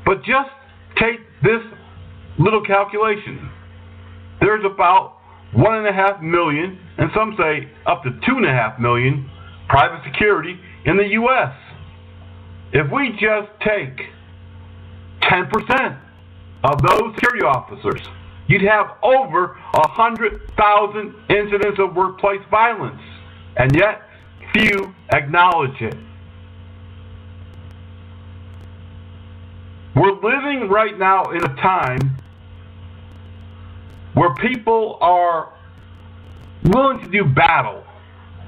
But just take this little calculation. There's about 1.5 million, and some say up to 2.5 million, private security in the U.S. If we just take 10% of those security officers, you'd have over 100,000 incidents of workplace violence, and yet few acknowledge it. We're living right now in a time where people are willing to do battle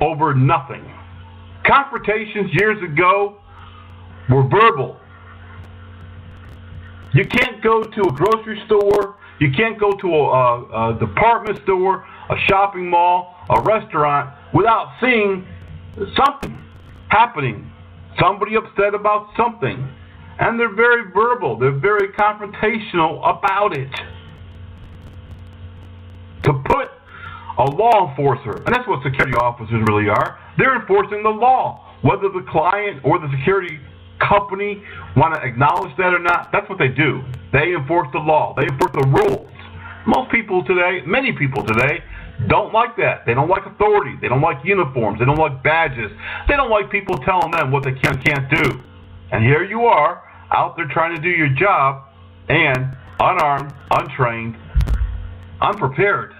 over nothing. Confrontations years ago were verbal. You can't go to a grocery store, you can't go to a department store, a shopping mall, a restaurant without seeing something happening, somebody upset about something. And they're very verbal, they're very confrontational about it. To put a law enforcer, and that's what security officers really are, they're enforcing the law. Whether the client or the security company want to acknowledge that or not, that's what they do. They enforce the law. They enforce the rules. Most people today, many people today, don't like that. They don't like authority. They don't like uniforms. They don't like badges. They don't like people telling them what they can and can't do. And here you are, out there trying to do your job, and unarmed, untrained, unprepared.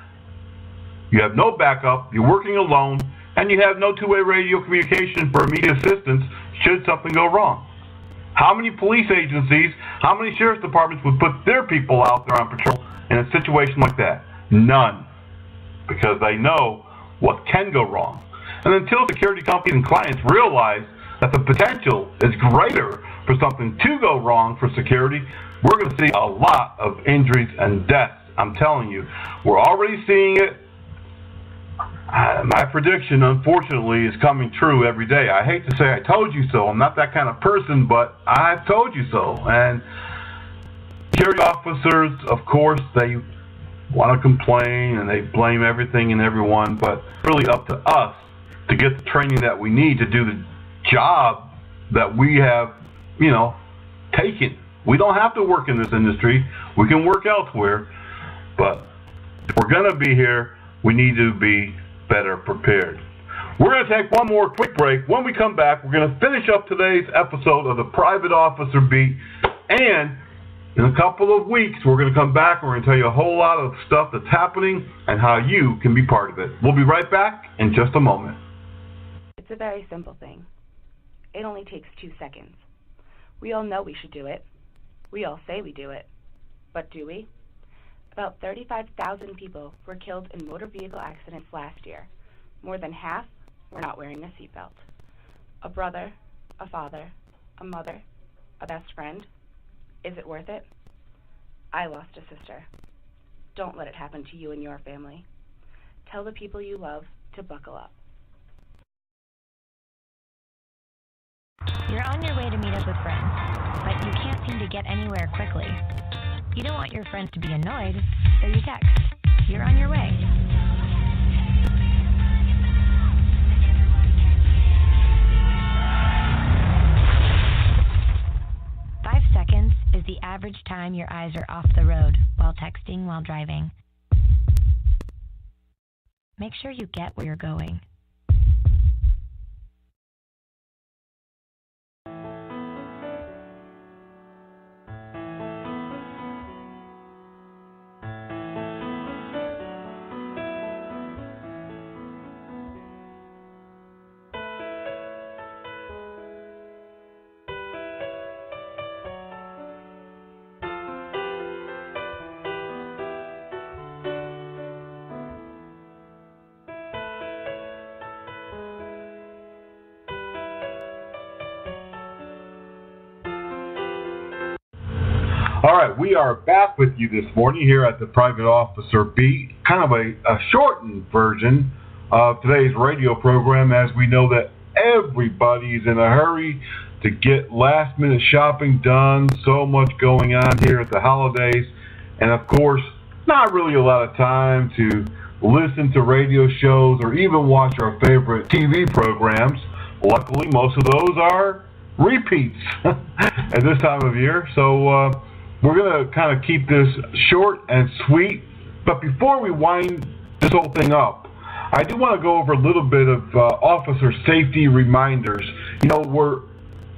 You have no backup, you're working alone, and you have no two-way radio communication for immediate assistance should something go wrong. How many police agencies, how many sheriff's departments would put their people out there on patrol in a situation like that? None. Because they know what can go wrong. And until security companies and clients realize that the potential is greater for something to go wrong for security, we're going to see a lot of injuries and deaths. I'm telling you, we're already seeing it. My prediction, unfortunately, is coming true every day. I hate to say I told you so. I'm not that kind of person, but I've told you so. And security officers, of course, they want to complain and they blame everything and everyone, but it's really up to us to get the training that we need to do the job that we have, taken. We don't have to work in this industry. We can work elsewhere, but if we're going to be here, we need to be better prepared. We're going to take one more quick break. When we come back, we're going to finish up today's episode of the Private Officer Beat, and in a couple of weeks, we're going to come back and we're going to tell you a whole lot of stuff that's happening and how you can be part of it. We'll be right back in just a moment. It's a very simple thing. It only takes 2 seconds. We all know we should do it. We all say we do it. But do we? About 35,000 people were killed in motor vehicle accidents last year. More than half were not wearing a seatbelt. A brother, a father, a mother, a best friend. Is it worth it? I lost a sister. Don't let it happen to you and your family. Tell the people you love to buckle up. You're on your way to meet up with friends, but you can't seem to get anywhere quickly. You don't want your friends to be annoyed, so you text. You're on your way. Five seconds is the average time your eyes are off the road while texting while driving. Make sure you get where you're going. All right, we are back with you this morning here at the Private Officer Beat, kind of a shortened version of today's radio program, as we know that everybody's in a hurry to get last-minute shopping done. So much going on here at the holidays, and of course, not really a lot of time to listen to radio shows or even watch our favorite TV programs. Luckily, most of those are repeats at this time of year. So we're going to kind of keep this short and sweet. But before we wind this whole thing up, I do want to go over a little bit of officer safety reminders. You know,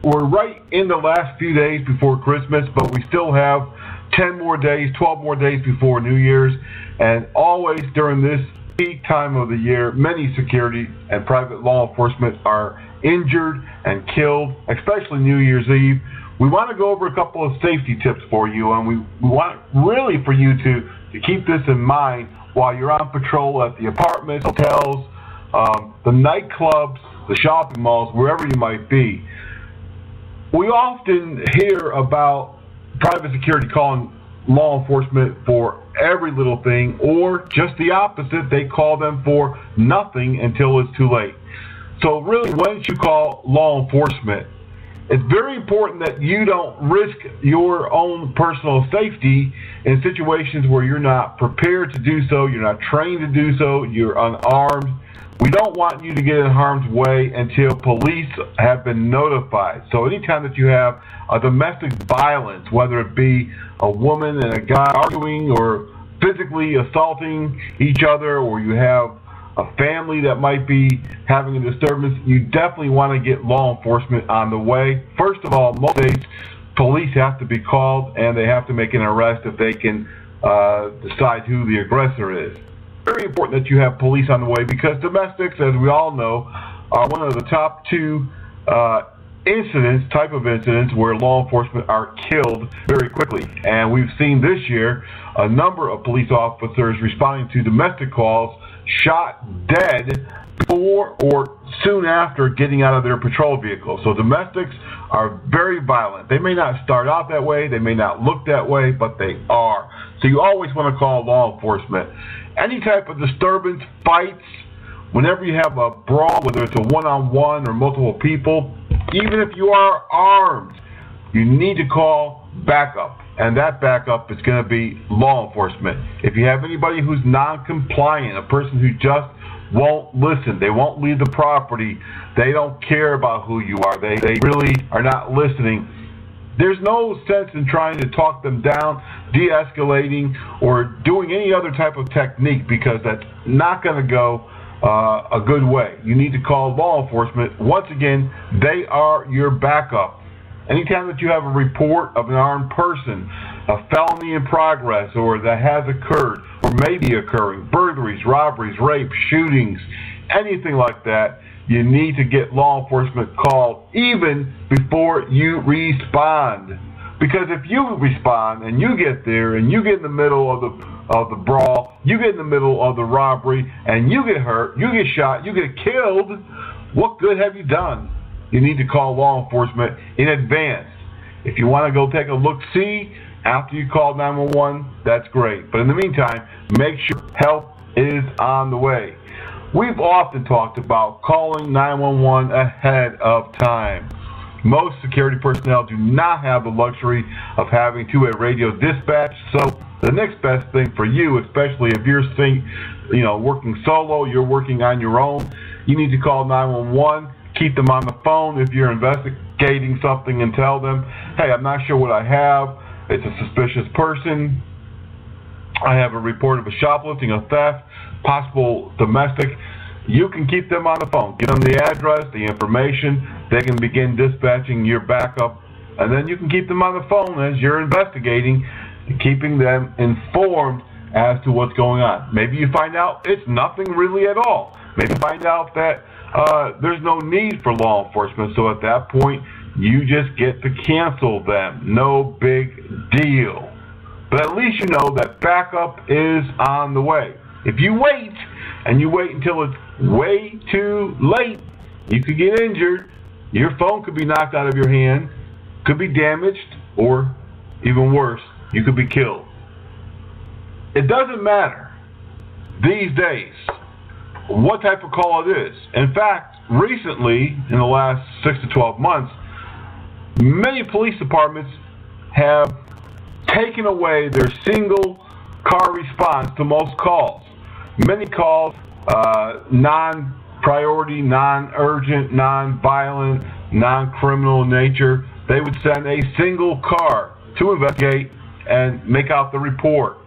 we're right in the last few days before Christmas, but we still have 10 more days, 12 more days before New Year's. And always during this peak time of the year, many security and private law enforcement are injured and killed, especially New Year's Eve. We want to go over a couple of safety tips for you, and we want really for you to keep this in mind while you're on patrol at the apartments, hotels, the nightclubs, the shopping malls, wherever you might be. We often hear about private security calling law enforcement for every little thing, or just the opposite, they call them for nothing until it's too late. So really, once you call law enforcement, it's very important that you don't risk your own personal safety in situations where you're not prepared to do so, you're not trained to do so, you're unarmed. We don't want you to get in harm's way until police have been notified. So anytime that you have a domestic violence, whether it be a woman and a guy arguing or physically assaulting each other, or you have a family that might be having a disturbance, you definitely want to get law enforcement on the way. First of all, most days, police have to be called and they have to make an arrest if they can decide who the aggressor is. Very important that you have police on the way, because domestics, as we all know, are one of the top two type of incidents where law enforcement are killed very quickly. And we've seen this year a number of police officers responding to domestic calls shot dead before or soon after getting out of their patrol vehicle. So domestics are very violent. They may not start out that way, they may not look that way, but they are. So you always want to call law enforcement. Any type of disturbance, fights, whenever you have a brawl, whether it's a one-on-one or multiple people, even if you are armed, you need to call backup. And that backup is going to be law enforcement. If you have anybody who's non-compliant, a person who just won't listen, they won't leave the property, they don't care about who you are, they really are not listening, there's no sense in trying to talk them down, de-escalating, or doing any other type of technique, because that's not going to go a good way. You need to call law enforcement. Once again, they are your backup. Anytime that you have a report of an armed person, a felony in progress, or that has occurred, or may be occurring, burglaries, robberies, rapes, shootings, anything like that, you need to get law enforcement called even before you respond. Because if you respond and you get there and you get in the middle of the brawl, you get in the middle of the robbery, and you get hurt, you get shot, you get killed, what good have you done? You need to call law enforcement in advance. If you want to go take a look-see after you call 911, that's great. But in the meantime, make sure help is on the way. We've often talked about calling 911 ahead of time. Most security personnel do not have the luxury of having two-way radio dispatch, so the next best thing for you, especially if you're working solo, you're working on your own, you need to call 911. Keep them on the phone if you're investigating something, and tell them, hey, I'm not sure what I have. It's a suspicious person. I have a report of a shoplifting, a theft, possible domestic. You can keep them on the phone. Give them the address, the information. They can begin dispatching your backup, and then you can keep them on the phone as you're investigating, keeping them informed as to what's going on. Maybe you find out it's nothing really at all. Maybe you find out that there's no need for law enforcement, so at that point, you just get to cancel them. No big deal. But at least you know that backup is on the way. If you wait, and you wait until it's way too late, you could get injured. Your phone could be knocked out of your hand, could be damaged, or even worse, you could be killed. It doesn't matter these days what type of call it is. In fact, recently, in the last 6 to 12 months, many police departments have taken away their single car response to most calls. Many calls, priority, non-urgent, non-violent, non-criminal nature, they would send a single car to investigate and make out the report.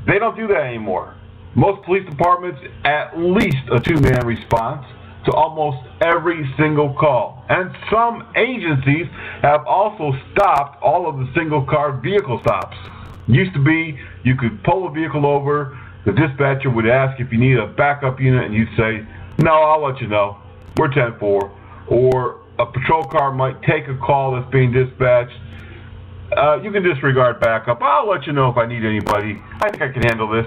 They don't do that anymore. Most police departments, at least a two-man response to almost every single call. And some agencies have also stopped all of the single-car vehicle stops. Used to be, you could pull a vehicle over, the dispatcher would ask if you need a backup unit, and you'd say, no, I'll let you know. We're 10-4. Or a patrol car might take a call that's being dispatched. You can disregard backup. I'll let you know if I need anybody. I think I can handle this.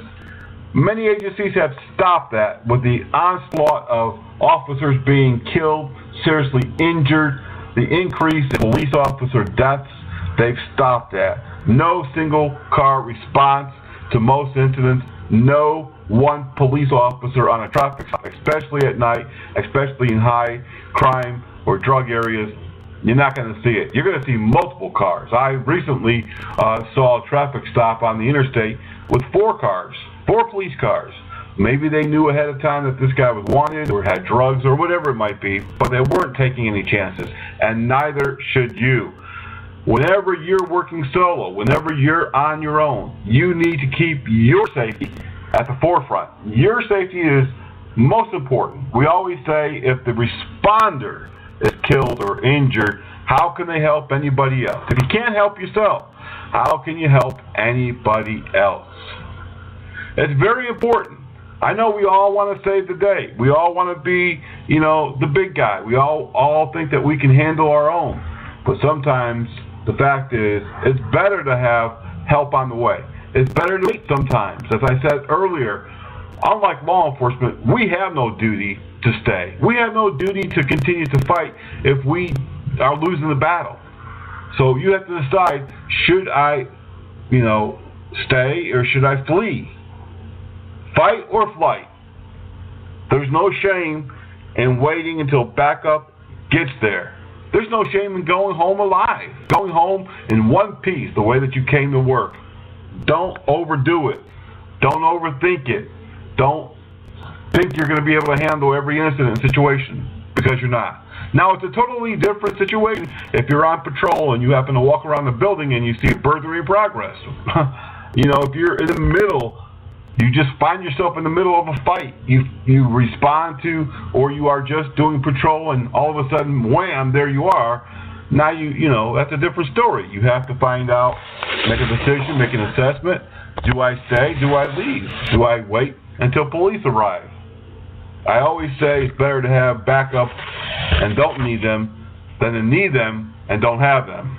Many agencies have stopped that with the onslaught of officers being killed, seriously injured, the increase in police officer deaths. They've stopped that. No single car response to most incidents. No one police officer on a traffic stop, especially at night, especially in high crime or drug areas. You're not going to see it. You're going to see multiple cars. I recently saw a traffic stop on the interstate with 4 cars, 4 police cars. Maybe they knew ahead of time that this guy was wanted or had drugs or whatever it might be, but they weren't taking any chances, and neither should you. Whenever you're working solo, whenever you're on your own, you need to keep your safety at the forefront. Your safety is most important. We always say if the responder is killed or injured, how can they help anybody else? If you can't help yourself, how can you help anybody else? It's very important. I know we all want to save the day. We all want to be, the big guy. We all think that we can handle our own. But sometimes the fact is, it's better to have help on the way. It's better to wait sometimes. As I said earlier, unlike law enforcement, we have no duty to stay. We have no duty to continue to fight if we are losing the battle. So you have to decide, should I, stay or should I flee? Fight or flight. There's no shame in waiting until backup gets there. There's no shame in going home alive, going home in one piece, the way that you came to work. Don't overdo it. Don't overthink it. Don't think you're going to be able to handle every incident and situation, because you're not. Now, it's a totally different situation if you're on patrol and you happen to walk around the building and you see a burglary in progress. If you're in the middle, you just find yourself in the middle of a fight. You respond to, or you are just doing patrol and all of a sudden, wham, there you are. Now that's a different story. You have to find out, make a decision, make an assessment. Do I stay? Do I leave? Do I wait until police arrive? I always say it's better to have backup and don't need them than to need them and don't have them.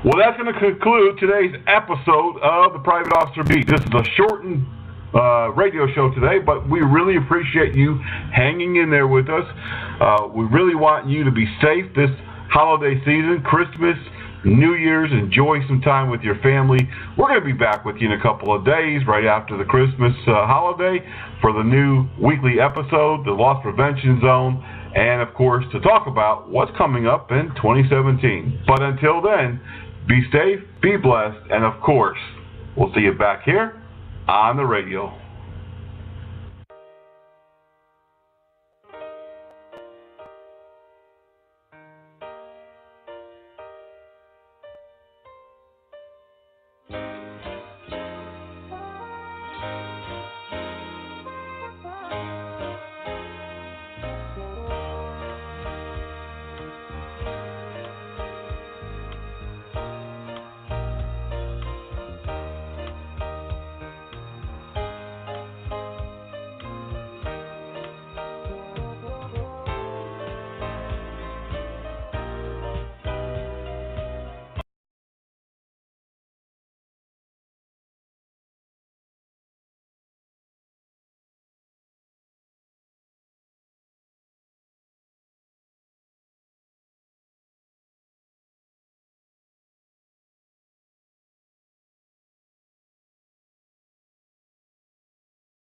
Well, that's going to conclude today's episode of the Private Officer Beat. This is a shortened radio show today, but we really appreciate you hanging in there with us. We really want you to be safe this holiday season, Christmas, New Year's. Enjoy some time with your family. We're going to be back with you in a couple of days, right after the Christmas holiday, for the new weekly episode, the Loss Prevention Zone, and, of course, to talk about what's coming up in 2017. But until then, be safe, be blessed, and, of course, we'll see you back here on the radio.